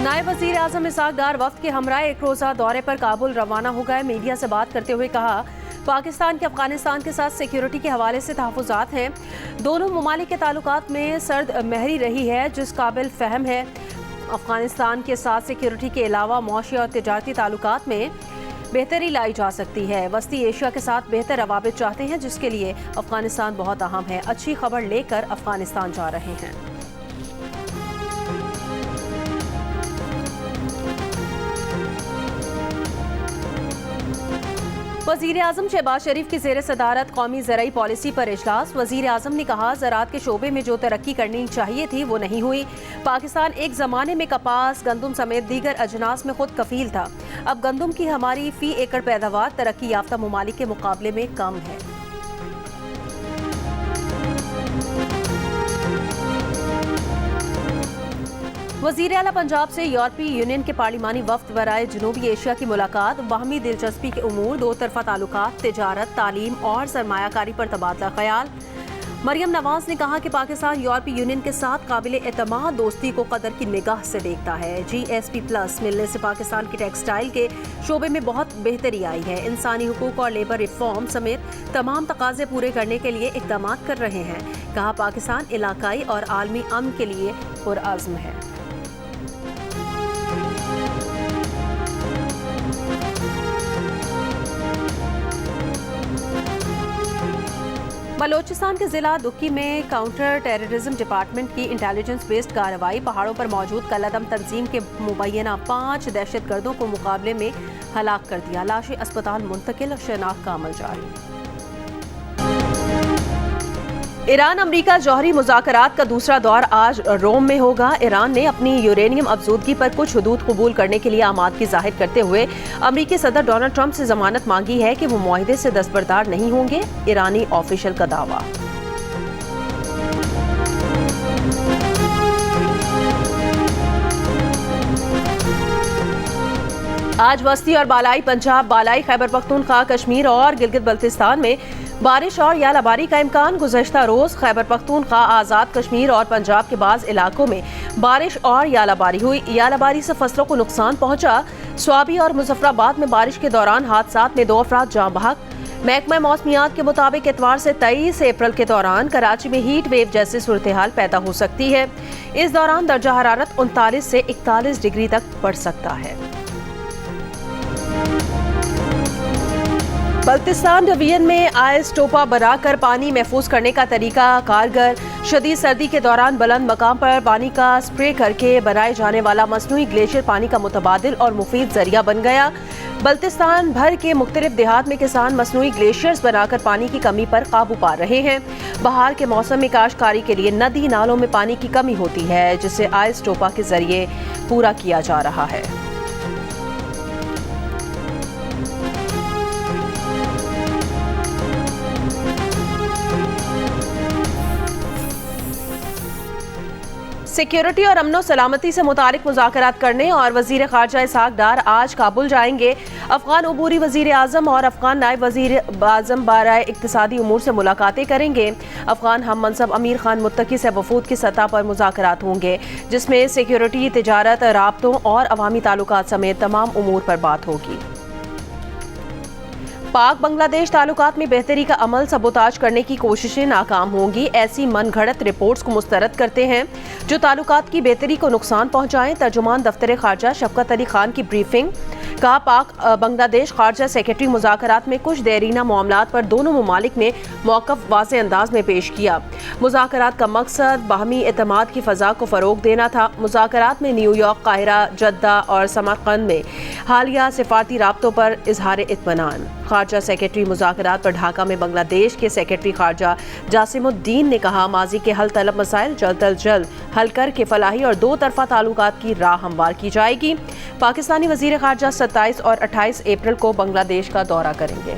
नायब वजीर आजम इसहाक डार वक्त के हमरा एक रोज़ा दौरे पर काबुल रवाना हो गए। मीडिया से बात करते हुए कहा, पाकिस्तान के अफगानिस्तान के साथ सिक्योरिटी के हवाले से तहफ़्फ़ुज़ात हैं। दोनों ममालिक के ताल्लुकात में सर्द महरी रही है, जिस काबिल फ़हम है। अफगानिस्तान के साथ सिक्योरिटी के अलावा मौशी और तिजारती ताल्लुकात में बेहतरी लाई जा सकती है। वस्ती एशिया के साथ बेहतर रवाबित चाहते हैं, जिसके लिए अफगानिस्तान बहुत अहम है। अच्छी खबर लेकर अफगानिस्तान जा रहे हैं। वज़ीर आज़म शहबाज शरीफ की ज़ेर सदारत कौमी ज़राई पॉलिसी पर इजलास। वज़ीर आज़म ने कहा, ज़राअत के शोबे में जो तरक्की करनी चाहिए थी वो नहीं हुई। पाकिस्तान एक ज़माने में कपास, गंदम समेत दीगर अजनास में खुद कफील था। अब गंदम की हमारी फ़ी एकड़ पैदावार तरक्की याफ्ता ममालिक के मुकाबले में कम है। वज़ीर आला पंजाब से यूरोपीय यूनियन के पार्लिमानी वफ़द बराए जनूबी एशिया की मुलाकात। बाहमी दिलचस्पी के उमूर, दो तरफ़ा ताल्लुकात, तिजारत, तालीम और सरमायाकारी पर तबादला ख्याल। मरियम नवाज ने कहा कि पाकिस्तान यूरोपीय यूनियन के साथ काबिल एतमाद दोस्ती को कदर की निगाह से देखता है। GSP+ मिलने से पाकिस्तान की टेक्सटाइल के शोबे में बहुत बेहतरी आई है। इंसानी हुकूक और लेबर रिफॉर्म समेत तमाम तकाजे पूरे करने के लिए इक़दाम कर रहे हैं। कहा, पाकिस्तान इलाकाई और आलमी अमन के लिए पुरअज़्म है। बलोचिस्तान के जिला दुक्की में काउंटर टेररिज्म डिपार्टमेंट की इंटेलिजेंस बेस्ड कार्रवाई। पहाड़ों पर मौजूद कलअदम तंजीम के मुबैना 5 दहशतगर्दों को मुकाबले में हलाक कर दिया। लाशें अस्पताल मुंतकिल, शनाख्त का अमल जारी। ईरान अमरीका जौहरी मुज़ाकरात का दूसरा दौर आज रोम में होगा। ईरान ने अपनी यूरेनियम अफजूदगी पर कुछ हदूद कबूल करने के लिए आमादगी जाहिर करते हुए अमरीकी सदर डोनाल्ड ट्रंप से जमानत मांगी है कि वो मुआहिदे से दस्तबरदार नहीं होंगे। ईरानी ऑफिशियल का दावा। आज वस्ती और बालाई पंजाब, बालाई खैबर पख्तूनख्वा, कश्मीर और गिलगित बल्तिस्तान में बारिश और यालाबारी का इम्कान। गुज़श्ता रोज खैबर पख्तूनख्वा, आज़ाद कश्मीर और पंजाब के बाज़ इलाकों में बारिश और यालाबारी हुई। यालाबारी से फसलों को नुकसान पहुंचा। स्वाबी और मुजफ्फराबाद में बारिश के दौरान हादसात में 2 अफराद जाँ बहक। महकमा मौसमियात के मुताबिक इतवार से 23 अप्रैल के दौरान कराची में हीट वेव जैसी सूरत हाल पैदा हो सकती है। इस दौरान दर्जा हरारत 39 से 41 डिग्री तक बढ़ सकता है। बल्तिस्तान डिवीजन में आइस टोपा बनाकर पानी महफूज करने का तरीका कारगर। शदीद सर्दी के दौरान बुलंद मकाम पर पानी का स्प्रे करके बनाए जाने वाला मसनूई ग्लेशियर पानी का मुतबादिल और मुफीद जरिया बन गया। बल्तिस्तान भर के मुख्तलिफ देहात में किसान मसनूई ग्लेशियर्स बनाकर पानी की कमी पर काबू पा रहे हैं। बहार के मौसम में काश्तकारी के लिए नदी नालों में पानी की कमी होती है, जिसे आइस टोपा के जरिए पूरा किया जा रहा है। सिक्योरिटी और अमनो सलामती से मुतालिक मुज़ाकरात करने और वज़ीर ख़ारजा इसहाक डार आज काबुल जाएंगे। अफ़गान अबूरी वज़ीर आज़म और अफ़गान नायब वज़ीर आज़म बाराए इक़्तिसादी उमूर से मुलाकातें करेंगे। अफ़गान हम मनसब अमीर खान मुत्तकी से वफूद की सतह पर मुज़ाकरात होंगे, जिसमें सिक्योरिटी, तिजारत, राब्तों और अवामी ताल्लुकात समेत तमाम उमूर पर बात होगी। पाक बांग्लादेश ताल्लुकात में बेहतरी का अमल सबोताज करने की कोशिशें नाकाम होंगी। ऐसी मनगढ़ंत रिपोर्ट्स को मुस्तरद करते हैं जो ताल्लुकात की बेहतरी को नुकसान पहुंचाएं। तर्जुमान दफ्तर खारजा शफकत अली खान की ब्रीफिंग। कहा, पाक बांग्लादेश खारजा सेक्रेटरी मुज़ाकरात में कुछ देरीना मामलात पर दोनों ममालिक ने मौक़िफ़ वाज़ेह अंदाज में पेश किया। मुज़ाकरात का मकसद बाहमी एतमाद की फ़ज़ा को फ़रोग़ देना था। मुज़ाकरात में न्यूयॉर्क, काहिरा, जद्दा और समरकंद में हालिया सिफारती राब्तों पर इज़हार इत्मीनान। खारजा सेक्रेटरी मुज़ाकरात पर ढाका में बांग्लादेश के सेक्रेटरी खारजा जासिमुद्दीन ने कहा, माजी के हल तलब मसाइल जल्द अज जल्द हल करके फलाही और 2 तरफ़ा ताल्लुकात की राह हमवार की जाएगी। पाकिस्तानी वज़ीर खारजा 27 और 28 अप्रैल को बांग्लादेश का दौरा करेंगे।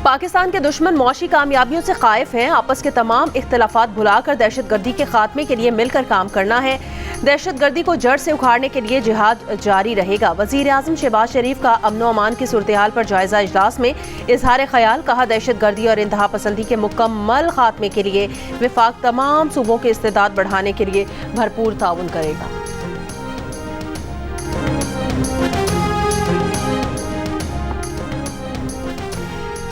पाकिस्तान के दुश्मन मौशी कामयाबियों से खाइफ हैं। आपस के तमाम इख्तिलाफात भुलाकर दहशतगर्दी के खात्मे के लिए मिलकर काम करना है। दहशतगर्दी को जड़ से उखाड़ने के लिए जिहाद जारी रहेगा। वजीर आजम शहबाज शरीफ का अमनो अमान की सूरत हाल पर जायजा इजलास में इजहार ख्याल। कहा, दहशतगर्दी और इंतहा पसंदी के मुकम्मल खात्मे के लिए विफाक तमाम सूबों के इस्तेदाद बढ़ाने के लिए भरपूर ताउन करेगा।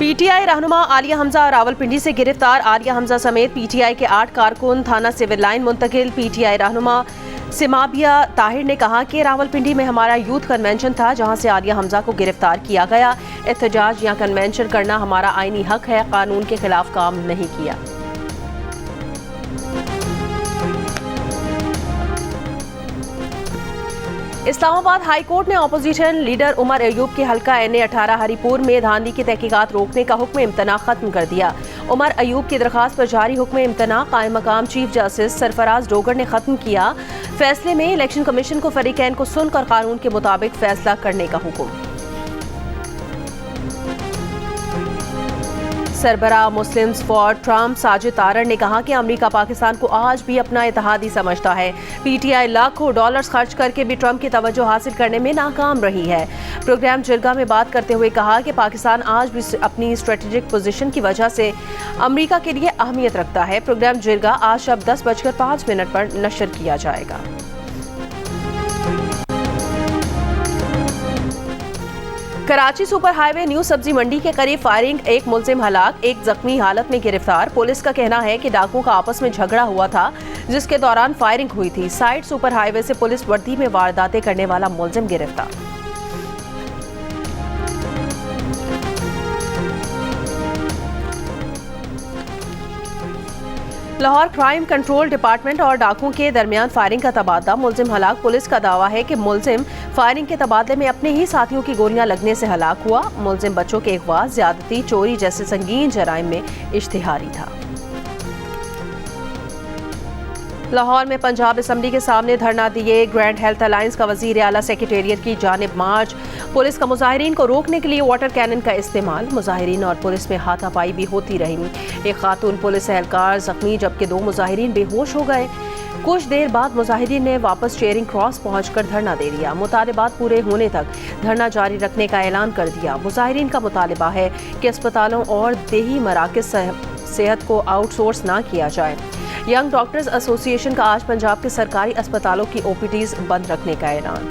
पीटीआई रहनुमा आलिया हमजा रावलपिंडी से गिरफ्तार। आलिया हमजा समेत पीटीआई के 8 कारकुन थाना सिविल लाइन मुंतकिल। पीटीआई रहनुमा सिमाबिया ताहिर ने कहा कि रावलपिंडी में हमारा यूथ कन्वेंशन था, जहां से आलिया हमजा को गिरफ्तार किया गया। एहतजाज या कन्वेंशन करना हमारा आईनी हक है, कानून के खिलाफ काम नहीं किया। इस्लामाबाद हाई कोर्ट ने अपोजिशन लीडर उमर अयूब के हल्का NA 18 हरीपुर में धांधली की तहकीकात रोकने का हुक्म इम्तना खत्म कर दिया। उमर अयूब की दरखास्त पर जारी हुक्म इम्तना कायम मकाम चीफ जस्टिस सरफराज डोगर ने खत्म किया। फैसले में इलेक्शन कमीशन को फरीकैन को सुनकर कानून के मुताबिक फैसला करने का हुक्म। सरबराह Muslims for Trump Sajid Tarar ने कहा कि अमेरिका पाकिस्तान को आज भी अपना इत्तेहादी समझता है। पीटीआई लाखों डॉलर्स खर्च करके भी ट्रम्प की तवज्जो हासिल करने में नाकाम रही है। प्रोग्राम जिरगा में बात करते हुए कहा कि पाकिस्तान आज भी अपनी स्ट्रेटेजिक पोजीशन की वजह से अमेरिका के लिए अहमियत रखता है। प्रोग्राम जिरगा आज शब 10:05 पर नशर किया जाएगा। कराची सुपर हाईवे न्यू सब्जी मंडी के करीब फायरिंग, एक मुलजिम हलाक, एक जख्मी हालत में गिरफ्तार। पुलिस का कहना है कि डाकुओं का आपस में झगड़ा हुआ था, जिसके दौरान फायरिंग हुई थी। साइड सुपर हाईवे से पुलिस वर्दी में वारदातें करने वाला मुलजिम गिरफ्तार। लाहौर क्राइम कंट्रोल डिपार्टमेंट और डाकुओं के दरमियान फायरिंग का तबादला, मुलजिम हलाक। पुलिस का दावा है कि मुलजिम फायरिंग के तबादले में अपने ही साथियों की गोलियां लगने से हलाक हुआ। मुलजिम बच्चों के अगवा, ज्यादती, चोरी जैसे संगीन जराइम में इश्तिहारी था। लाहौर में पंजाब असम्बली के सामने धरना दिए ग्रैंड हेल्थ अलायंस का वजीर आला सेक्रेटेरिएट की जानिब मार्च। पुलिस का मुजाहिरीन को रोकने के लिए वाटर कैनन का इस्तेमाल। मुजाहिरीन और पुलिस में हाथापाई भी होती रही। एक खातून पुलिस एहलकार जख्मी, जबकि 2 मुजाहिरीन बेहोश हो गए। कुछ देर बाद मुजाहिरीन ने वापस चेयरिंग क्रॉस पहुंचकर धरना दे दिया। मुतालिबात पूरे होने तक धरना जारी रखने का ऐलान कर दिया। मुजाहिरीन का मुतालिबा है कि अस्पतालों और देही मराकज़ सेहत को आउटसोर्स ना किया जाए। यंग डॉक्टर्स एसोसिएशन का आज पंजाब के सरकारी अस्पतालों की OPDs बंद रखने का ऐलान।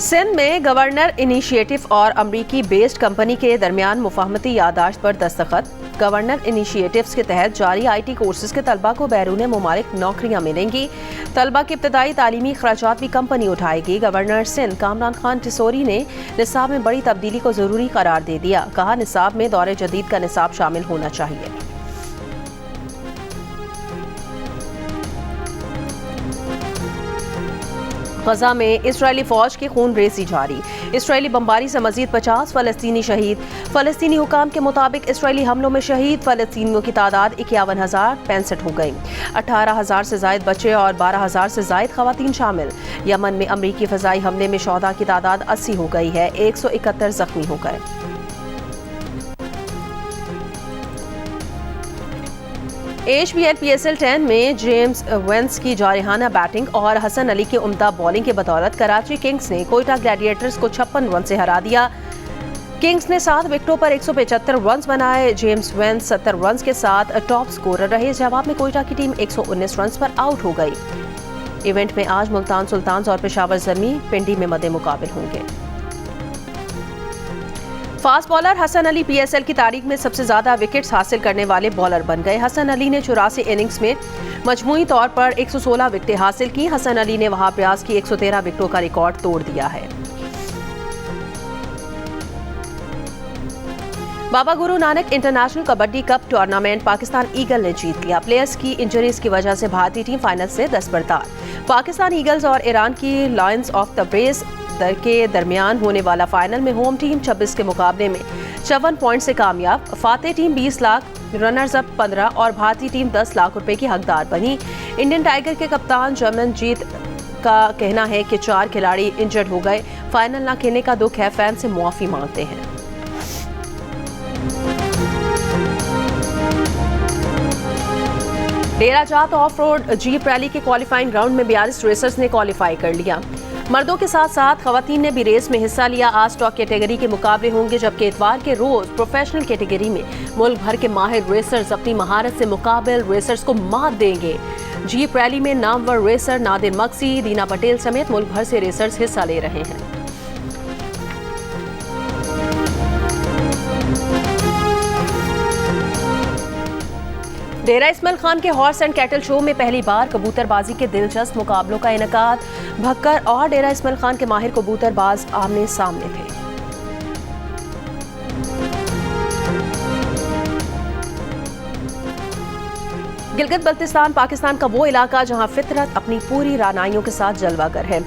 सिंध में गवर्नर इनिशिएटिव और अमरीकी बेस्ड कंपनी के दरमियान मुफाहमती याददाश्त पर दस्तखत। गवर्नर इनिशिएटिव्स के तहत जारी IT कोर्सेज के तलबा को बैरून मुमालिक नौकरियां मिलेंगी। तलबा के इब्तदाई तालीमी अखराजात भी कंपनी उठाएगी। गवर्नर सिंध कामरान खान टिसोरी ने निसाब में बड़ी तब्दीली को जरूरी करार दे दिया। कहा, निसाब में दौरे जदीद का निसाब शामिल होना चाहिए। गजा में इसराइली फौज की खून रेजी जारी। इसराइली बमबारी से मजीद 50 फलस्तीनी शहीद। फलस्तीनी हुकाम के मुताबिक इसराइली हमलों में शहीद फलस्तीनियों की तादाद 51,065 हो गई। 18,000 से जायद बच्चे और 12,000 से जायद खवातीन शामिल। यमन में अमरीकी फ़ज़ाई हमले में शोहदा की तादाद 80 हो गई है। 171 जख्मी हो गए। HBL PSL 10 में जेम्स वेंस की जारहाना बैटिंग और हसन अली की उम्दा बॉलिंग के बदौलत कराची किंग्स ने कोयटा ग्लैडिएटर्स को 56 रन से हरा दिया। किंग्स ने 7 विकेटों पर 175 रन बनाए। जेम्स वेंस 70 रन के साथ टॉप स्कोरर रहे। जवाब में कोयटा की टीम 119 रन पर आउट हो गई। इवेंट में आज मुल्तान सुल्तान्स और पेशावर ज़मी पिंडी में मद्दे मुकाबिल होंगे। Fast bowler Hasan Ali PSL की तारीख में सबसे ज्यादा विकेट्स हासिल करने वाले बॉलर बन गए। हसन अली ने 84 इनिंग्स में मजमूई तौर पर 116 विकेटें हासिल की। हसन अली ने वहाब रियाज की 113 विकेटों का रिकॉर्ड तोड़ दिया है। Baba Guru Nanak international kabaddi cup tournament Pakistan eagle ने जीत लिया। प्लेयर्स की इंजरीज की वजह से भारतीय टीम फाइनल से दस्तबरदार। पाकिस्तान ईगल्स और ईरान की लायंस ऑफ द ब्रेस के दरमियान होने वाला फाइनल में होम टीम 26 के मुकाबले में 54 पॉइंट से कामयाब। Fateh team 20 lakh, runners up 15 और भारतीय टीम 10 लाख रुपए की हकदार बनी। इंडियन टाइगर के कप्तान जमनजीत का कहना है कि 4 खिलाड़ी इंजर्ड हो गए। फाइनल ना खेलने का दुख है, फैन से मुआफी मांगते हैं। डेरा जात ऑफ रोड जीप रैली के क्वालिफाइंग राउंड में 42 रेसर्स ने क्वालिफाई कर लिया। मर्दों के साथ साथ खवातीन ने भी रेस में हिस्सा लिया। आज स्टॉक कैटेगरी के मुकाबले होंगे, जबकि इतवार के रोज प्रोफेशनल कैटेगरी में मुल्क भर के माहिर रेसर्स अपनी महारत से मुकाबिल रेसर्स को मात देंगे। जीप रैली में नामवर रेसर नादिर मक्सी, दीना पटेल समेत मुल्क भर से रेसर्स हिस्सा ले रहे हैं। डेरा इस्माइल खान के हॉर्स एंड कैटल शो में पहली बार कबूतरबाजी के दिलचस्प मुकाबलों का इनेकाद। भक्कर और डेरा इस्माइल खान के माहिर कबूतरबाज आमने सामने थे। गिलगित बल्तिस्तान पाकिस्तान का वो इलाका जहां फितरत अपनी पूरी रानाइयों के साथ जलवागर है।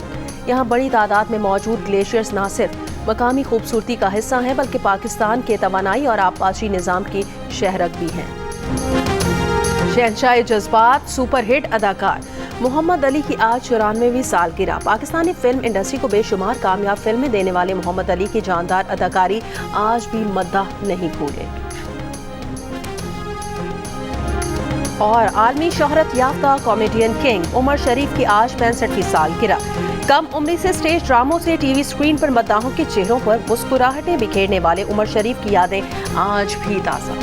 यहां बड़ी तादाद में मौजूद ग्लेशियर्स न सिर्फ मकामी खूबसूरती का हिस्सा हैं, बल्कि पाकिस्तान के तवानाई और आबपाशी निज़ाम की शहरक भी हैं। शहंशाह जज्बात सुपरहिट अदाकार मोहम्मद अली की आज 94वीं सालगिरह। पाकिस्तानी फिल्म इंडस्ट्री को बेशुमार कामयाब फिल्में देने वाले मोहम्मद अली की जानदार अदाकारी आज भी मद्दाह नहीं भूले। और आलमी शोहरत याफ्ता कॉमेडियन किंग उमर शरीफ की आज 65वीं सालगिरह। कम उम्री से स्टेज ड्रामों से टीवी स्क्रीन पर मद्दाहों के चेहरों पर मुस्कुराहटें बिखेरने वाले उमर शरीफ की यादें आज भी ताज़ा।